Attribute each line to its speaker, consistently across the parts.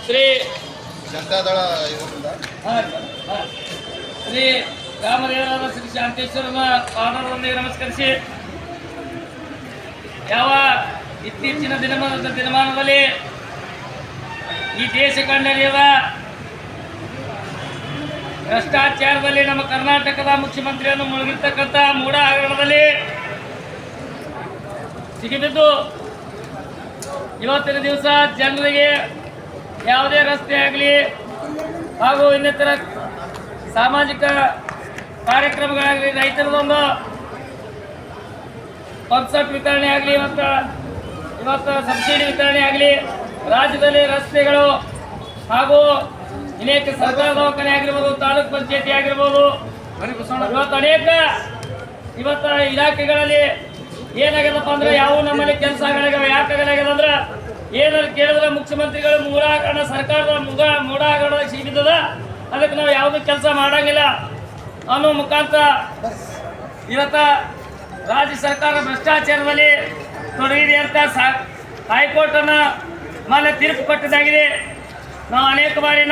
Speaker 1: ಶ್ರೀ
Speaker 2: ಜನತಾದಳ
Speaker 1: ಶ್ರೀ ರಾಮದೇವರಾದ ಶ್ರೀ ಶಾಂತೇಶ್ವರನ ಪಾದದೊಂದಿಗೆ ನಮಸ್ಕರಿಸಿ, ಯಾವ ಇತ್ತೀಚಿನ ದಿನಮಾನದಲ್ಲಿ ಈ ದೇಶ ಕಂಡರಿಯದ ಭ್ರಷ್ಟಾಚಾರದಲ್ಲಿ ನಮ್ಮ ಕರ್ನಾಟಕದ ಮುಖ್ಯಮಂತ್ರಿಯನ್ನು ಮುಳುಗಿರ್ತಕ್ಕಂಥ ಮೂಢ ಹಗರಣದಲ್ಲಿ ಸಿಗಿಬಿದ್ದು ಇವತ್ತಿನ ದಿವಸ ಜನರಿಗೆ ಯಾವುದೇ ರಸ್ತೆ ಆಗಲಿ ಹಾಗೂ ಇನ್ನಿತರ ಸಾಮಾಜಿಕ ಕಾರ್ಯಕ್ರಮಗಳಾಗಲಿ, ರೈತರದೊಂದು ಪಂಪ್ಸೆಟ್ ವಿತರಣೆ ಆಗಲಿ, ಇವತ್ತು ಸಬ್ಸಿಡಿ ವಿತರಣೆ ಆಗಲಿ, ರಾಜ್ಯದಲ್ಲಿ ರಸ್ತೆಗಳು ಹಾಗೂ ಅನೇಕ ಸರ್ಕಾರ ದವಾಖಾನೆ ಆಗಿರ್ಬೋದು, ತಾಲೂಕ್ ಪಂಚಾಯತಿ ಆಗಿರ್ಬೋದು, ಇವತ್ತು ಇಲಾಖೆಗಳಲ್ಲಿ ಏನಾಗ್ಯದಪ್ಪ ಅಂದ್ರೆ ಯಾವ ನಮ್ಮಲ್ಲಿ ಕೆಲಸಗಳಾಗ್ಯಾವ. ಯಾಕಾಗ್ಯಾವ ಅಂದ್ರೆ ಏನಾದ್ರು ಕೇಳಿದ್ರೆ ಮುಖ್ಯಮಂತ್ರಿಗಳು ಮೂಢ ಹಗರಣ, ಸರ್ಕಾರದ ಮೂಢ ಹಗರಣದಾಗ ಸಿಗಿದ್ದದ, ಅದಕ್ಕೆ ನಾವು ಯಾವುದೂ ಕೆಲಸ ಮಾಡಂಗಿಲ್ಲ ಅನ್ನೋ ಮುಖಾಂತರ ಇವತ್ತ ರಾಜ್ಯ ಸರ್ಕಾರ ಭ್ರಷ್ಟಾಚಾರದಲ್ಲಿ ತೊಡಗಿದೆ ಅಂತ ಹೈಕೋರ್ಟನ್ನು ಮಾನ್ಯ ತೀರ್ಪು ಕೊಟ್ಟಿದ್ದಾಗಿದೆ. ನಾವು ಅನೇಕ ಬಾರಿ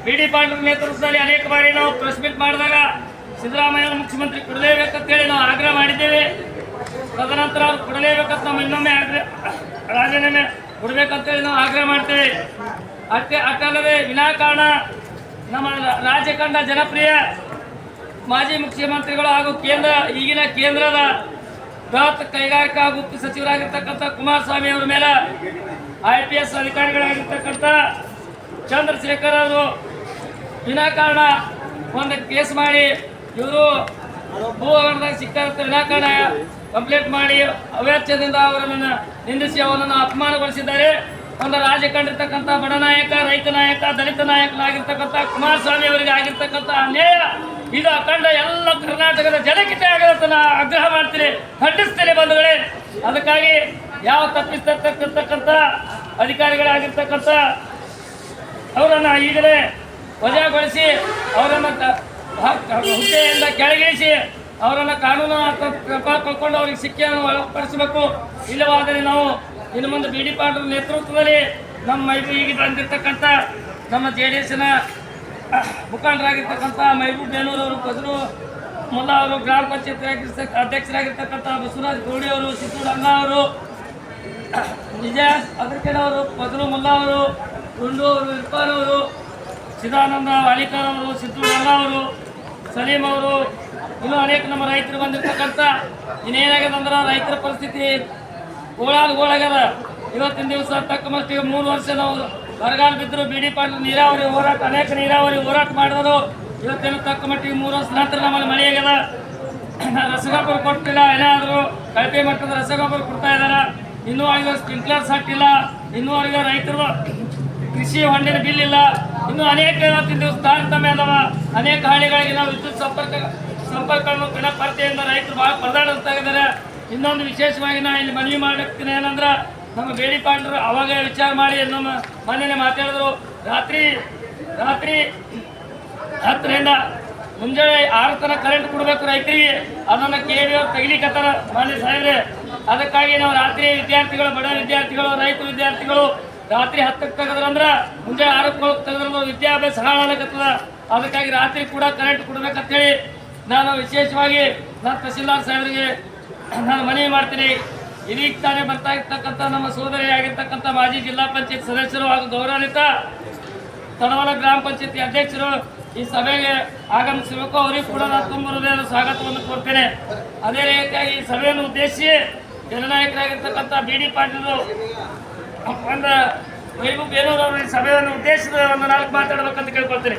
Speaker 1: ಬಿ ಡಿ ಪಾಟೀಲ್ ನೇತೃತ್ವದಲ್ಲಿ ಅನೇಕ ಬಾರಿ ಪ್ರೆಸ್ ಮೀಟ್ ಮಾಡಿದಾಗ ಸಿದ್ದರಾಮಯ್ಯ ಮುಖ್ಯಮಂತ್ರಿ ಕೊಡಲೇಬೇಕಂತೇಳಿ ನಾವು ಆಗ್ರಹ ಮಾಡಿದ್ದೇವೆ. ತದನಂತರ ಅವ್ರು ಕೊಡಲೇಬೇಕಂತ ನಾವು ಇನ್ನೊಮ್ಮೆ ರಾಜೀನಾಮೆ ಕೊಡಬೇಕಂತೇಳಿ ನಾವು ಆಗ್ರಹ ಮಾಡ್ತೇವೆ. ಅಷ್ಟಲ್ಲದೆ ವಿನಾಕಾರಣ ನಮ್ಮ ರಾಜ್ಯ ಕಂಡ ಜನಪ್ರಿಯ ಮಾಜಿ ಮುಖ್ಯಮಂತ್ರಿಗಳು ಹಾಗೂ ಈಗಿನ ಕೇಂದ್ರದ ಬೃಹತ್ ಕೈಗಾರಿಕಾ ಗುಪ್ತ ಸಚಿವರಾಗಿರ್ತಕ್ಕಂಥ ಕುಮಾರಸ್ವಾಮಿ ಅವರ ಮೇಲೆ IPS ಅಧಿಕಾರಿಗಳಾಗಿರ್ತಕ್ಕಂಥ ಚಂದ್ರಶೇಖರ್ ಅವರು ವಿನಾಕಾರಣ ಒಂದು ಕೇಸ್ ಮಾಡಿ ಇವರು ಭೂ ಹಗರಣದಾಗ ಸಿಕ್ಕಾರಂತ ವಿನಾಕಾರಣ ಕಂಪ್ಲೇಂಟ್ ಮಾಡಿ ಅವ್ಯಾಚ್ಯದಿಂದ ಅವರನ್ನು ನಿಂದಿಸಿ ಅವರನ್ನು ಅಪಮಾನಗೊಳಿಸಿದ್ದಾರೆ. ಒಂದು ರಾಜ್ಯ ಕಂಡಿರ್ತಕ್ಕಂಥ ಬಡ ನಾಯಕ, ರೈತ ನಾಯಕ, ದಲಿತ ನಾಯಕನಾಗಿರ್ತಕ್ಕಂಥ ಕುಮಾರಸ್ವಾಮಿ ಅವರಿಗೆ ಆಗಿರ್ತಕ್ಕಂಥ ಅನ್ಯಾಯ ಇದು ಅಖಂಡ ಎಲ್ಲ ಕರ್ನಾಟಕದ ಜನಕ್ಕೆ ಆಗದಂತ ನಾ ಆಗ್ರಹ ಮಾಡ್ತೀನಿ, ಖಂಡಿಸ್ತೇನೆ ಬಂಧುಗಳೇ. ಅದಕ್ಕಾಗಿ ಯಾವ ತಪ್ಪಿಸ್ತಕ್ಕಂಥ ಅಧಿಕಾರಿಗಳಾಗಿರ್ತಕ್ಕಂಥ ಅವರನ್ನು ಈಗಲೇ ವಜಾಗೊಳಿಸಿ ಅವರನ್ನು ಹುದ್ದೆಯಿಂದ ಕೆಳಗಿಳಿಸಿ ಅವರನ್ನು ಕಾನೂನು ಕ್ರಮ ಕಳ್ಕೊಂಡು ಅವರಿಗೆ ಶಿಕ್ಷೆಯನ್ನು ಒಳಪಡಿಸಬೇಕು. ಇಲ್ಲವಾದರೆ ನಾವು ಇನ್ನು ಮುಂದೆ ಬಿ ಡಿ ಪಾಟೀಲ್ ನೇತೃತ್ವದಲ್ಲಿ ನಮ್ಮ ಈಗ ಬಂದಿರತಕ್ಕಂಥ ನಮ್ಮ JDSನ ಮುಖಂಡರಾಗಿರ್ತಕ್ಕಂಥ ಮೈಬೂಬ್ ಬೇನೂರು ಅವರು, ಬದ್ರು ಮುಲ್ಲಾ ಅವರು, ಗ್ರಾಮ ಪಂಚಾಯತ್ ಅಧ್ಯಕ್ಷರಾಗಿರ್ತಕ್ಕಂಥ ಬಸವರಾಜ್ ಗೌಡಿ ಅವರು, ಸಿದ್ದೂರು ಅಣ್ಣ ಅವರು, ವಿಜಯ ಅಗರ್ಕೆನವರು, ಬದ್ರು ಮುಲ್ಲಾ ಅವರು, ಗುಂಡು ಅವರು, ಇರ್ಫಾನ್ ಅವರು, ಚಿದಾನಂದ ವಾಲಿಕರ್ ಅವರು, ಸಿದ್ದೂರು ಅಣ್ಣ ಅವರು, ಸಲೀಂ ಅವರು, ಇನ್ನೂ ಅನೇಕ ನಮ್ಮ ರೈತರು ಬಂದಿರ್ತಕ್ಕಂಥ ಇನ್ನೇನಾಗ್ಯದಂದ್ರೆ ರೈತರ ಪರಿಸ್ಥಿತಿ ಗೋಳಾಗ್ಯದ. ಇವತ್ತಿನ ದಿವಸ ತಕ್ಕ ಮಟ್ಟಿಗೆ 3 ವರ್ಷ ನಾವು ಬರಗಾಲ ಬಿದ್ದರು. ಬಿ ಡಿ ಪಾಟೀಲ್ ನೀರಾವರಿ ಹೋರಾಟ, ಅನೇಕ ನೀರಾವರಿ ಹೋರಾಟ ಮಾಡಿದರು. ಇವತ್ತೇನು ತಕ್ಕ ಮಟ್ಟಿಗೆ 3 ವರ್ಷ ನಂತರ ನಮ್ಮಲ್ಲಿ ಮಳೆ ಆಗ್ಯದ. ರಸಗೊಬ್ಬರ ಕೊಟ್ಟಿಲ್ಲ, ಏನಾದರೂ ಕಳಪೆ ಮಟ್ಟದ ರಸಗೊಬ್ಬರ ಕೊಡ್ತಾ ಇದ್ದಾರೆ. ಇನ್ನೂ ಅವರಿಗೆ ಸ್ಪ್ರಿಂಕ್ಲರ್ಸ್ ಹಾಕಿಲ್ಲ, ಇನ್ನೂ ಅವರಿಗೆ ರೈತರು ಕೃಷಿ ಹೊಂಡಿನ ಬಿಲ್ ಇಲ್ಲ. ಇನ್ನೂ ಅನೇಕ ಇವತ್ತಿನ ದಿವಸ ತಾರತಮ್ಯ ಅದಾವ. ಅನೇಕ ಹಳ್ಳಿಗಳಿಗೆ ನಾವು ವಿದ್ಯುತ್ ಸಂಪರ್ಕವನ್ನು ಕೊರತೆಯಿಂದ ರೈತರು ಭಾಳ ಪರದಾಡ್ತಾ ಇದ್ದಾರೆ. ಇನ್ನೊಂದು ವಿಶೇಷವಾಗಿ ನಾನು ಇಲ್ಲಿ ಮನವಿ ಮಾಡಕ್ತೀನಿ ಏನಂದ್ರೆ, ನಮ್ಮ ಬಿ ಡಿ ಪಾಟೀಲರು ಅವಾಗ ವಿಚಾರ ಮಾಡಿ ನಮ್ಮ ಮನೆಯೇ ಮಾತಾಡಿದ್ರು. ರಾತ್ರಿ 10ರಿಂದ ಮುಂಜಾನೆ 6 ತನಕ ಕರೆಂಟ್ ಕೊಡಬೇಕು ರೈತರಿಗೆ. ಅದನ್ನು KV ಅವ್ರು ತೆಗಿಲಿಕ್ಕತ್ತಾರ ಮಾನ್ಯ ಸಾಹೇಬ್ರೆ. ಅದಕ್ಕಾಗಿ ನಾವು ರಾತ್ರಿ ವಿದ್ಯಾರ್ಥಿಗಳು, ಬಡ ವಿದ್ಯಾರ್ಥಿಗಳು, ರೈತ ವಿದ್ಯಾರ್ಥಿಗಳು ರಾತ್ರಿ 10ಕ್ಕೆ ತೆಗೆದ್ರಂದ್ರೆ ಮುಂಜಾನೆ 6ಕ್ಕೆ ತೆಗೆದ್ರೆ ವಿದ್ಯಾಭ್ಯಾಸ ಹಾಳಾಗತ್ತದ. ಅದಕ್ಕಾಗಿ ರಾತ್ರಿ ಕೂಡ ಕರೆಂಟ್ ಕೊಡ್ಬೇಕಂತೇಳಿ ನಾನು ವಿಶೇಷವಾಗಿ ತಹಸೀಲ್ದಾರ್ ಸಾಹೇಬರಿಗೆ ನಾನು ಮನವಿ ಮಾಡ್ತೀನಿ. ಇದೀಗ ತಾನೇ ಬರ್ತಾ ಇರ್ತಕ್ಕಂಥ ನಮ್ಮ ಸೋದರಿ ಆಗಿರ್ತಕ್ಕಂಥ ಮಾಜಿ ಜಿಲ್ಲಾ ಪಂಚಾಯತ್ ಸದಸ್ಯರು ಹಾಗೂ ಗೌರವಾನ್ವಿತ ತಡವಲ ಗ್ರಾಮ ಪಂಚಾಯತಿ ಅಧ್ಯಕ್ಷರು ಈ ಸಭೆಗೆ ಆಗಮಿಸಬೇಕು. ಅವರಿಗೂ ಕೂಡ ನಾನು ತುಂಬ ಹೃದಯದ ಸ್ವಾಗತವನ್ನು ಕೋರ್ತೇನೆ. ಅದೇ ರೀತಿಯಾಗಿ ಈ ಸಭೆಯನ್ನು ಉದ್ದೇಶಿಸಿ ಜನನಾಯಕರಾಗಿರ್ತಕ್ಕಂಥ ಬಿ ಡಿ ಪಾಟೀಲರು ಒಂದು ಮೈಬೂಬ್ ಬೇನೂರು ಅವರು ಈ ಸಭೆಯನ್ನು ಉದ್ದೇಶಿಸಿ ಒಂದು 4 ಮಾತಾಡಬೇಕಂತ ಕೇಳ್ಕೊಳ್ತೀನಿ.